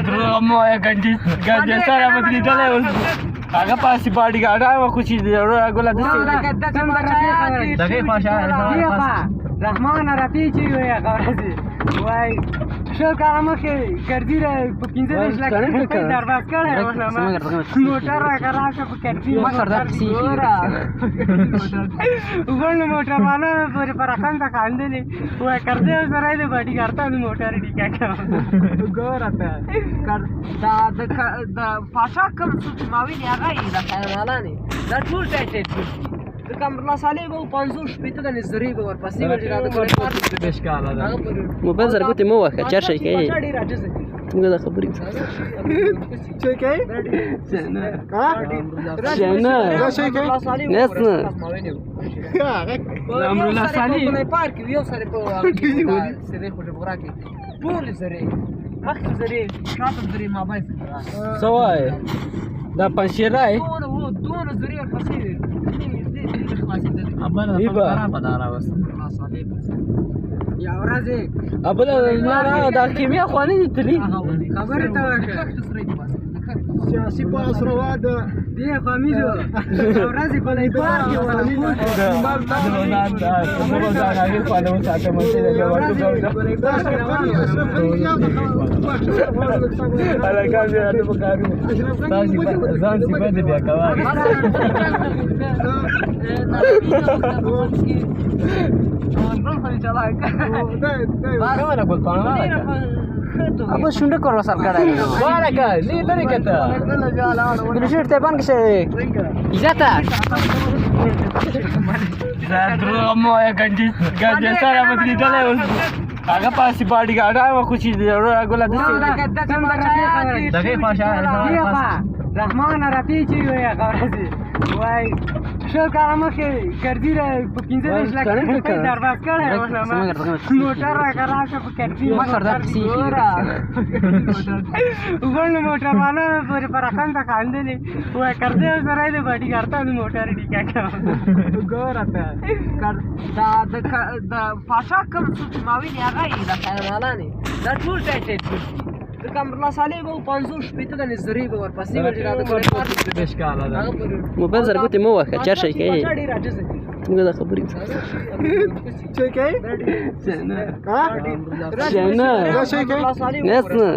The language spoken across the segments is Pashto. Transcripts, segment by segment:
درو مو ganti سره مدري دلې اوس هغه پاسي باډي ګاډا و کوشي ګولا دغه پاشا رحمان رفیع چې وي غوړځي وای شو کارمه کې ګرځي را په 15 لک په درواز کړه موټر راکړه په کټي ما کړه سی وګورنه موټر باندې پر راکان تا کاندلې وای کړځي سره دې باډي ګارتا موټر دې کاکا ګورته دا پاشا کوم څه ماوي نه هغه دا خیالانه دا ټول ټایټ د کمرلا صالح به 500 شپته د نظری به ورپسې ورته راځي په بشکاله دا موبایل سره کوتي مو وکړه چر شي کوي موږ دا خبرې څه کوي څنګه دا شي کوي نس نه امر الله صالح په پارک یو سره په سره خو جوړا کې ټول سره مخ سره شاته سره ما بای سوای دا پنځیرای دون سره ورپسې ابل خراب دارا وس یا ورځي ابل نه دا کیمیا خواني تلی خبره ته سیاسي پاس روا ده دی فامیلو ورځي په لای پار کې ولا अब सुंड करो सरकार baraka li dari kata बिलशेट ते बन के इजाता درو مو ganti سره مدري دلې اوس هغه پاسي باډي ګاډا و کوشي ګولا دغه پاشا رحمان رفیع چې وي غوړځي وای شو کارمه کې ګرځي را په 15 لک په درواز کړه موټر راکړه په کټي ما کړه سی وګورنه موټر باندې پر راکان تا کاندلې وای کړځي سره دې باډي ګارتا موټر دې کاکا ګورته دا پاشا کوم څه ماوي نه هغه دا خیالانه دا ټول ټایټ د کمرلا صالح به 500 شپته د نظری به ورپسې ورته راځي په بشکاله دا موبایل سره کوتي مو وکړه چر شي کوي موږ دا خبرې څه کوي څنګه دا شي کوي نس نه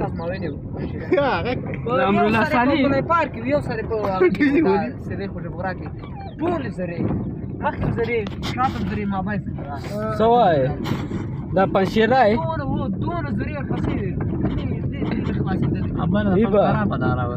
امر الله صالح په پارک یو سره په سره خو جوړا کې ټول سره مخ سره شاته سره ما بای سوای دا پنځیرای دون سره ورپسې ابل خراب دارا